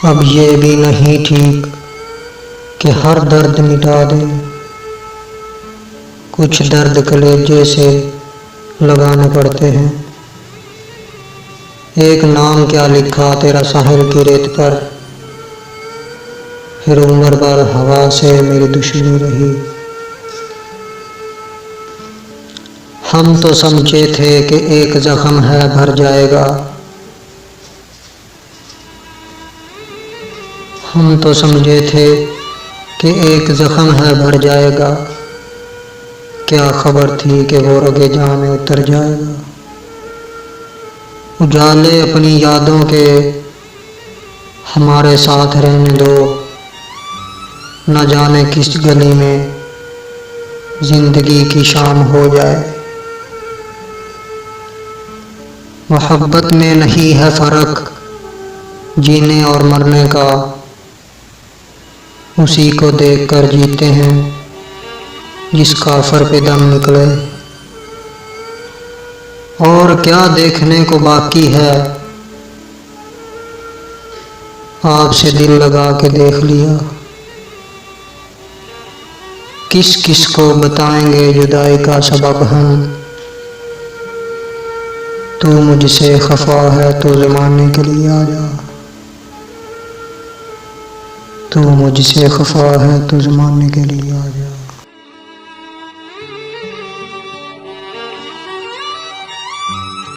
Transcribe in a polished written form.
अब ये भी नहीं ठीक कि हर दर्द मिटा दे, कुछ दर्द कलेजे से लगाने पड़ते हैं। एक नाम क्या लिखा तेरा साहिल की रेत पर, फिर उम्र भर हवा से मेरी दुश्मनी रही। हम तो समझे थे कि एक जख्म है भर जाएगा, हम तो समझे थे कि एक जख्म है भर जाएगा, क्या खबर थी कि वो रगे जहां में उतर जाएगा। उजाले अपनी यादों के हमारे साथ रहने दो, न जाने किस गली में जिंदगी की शाम हो जाए। मोहब्बत में नहीं है फर्क जीने और मरने का, उसी को देखकर जीते हैं जिसका फर पे दम निकले। और क्या देखने को बाकी है, आपसे दिल लगा के देख लिया। किस किस को बताएंगे जुदाई का सबब हम, तू मुझसे खफा है तो ज़माने के लिए आ जा, तू मुझसे खफा है तो ज़माने के लिए आ जा।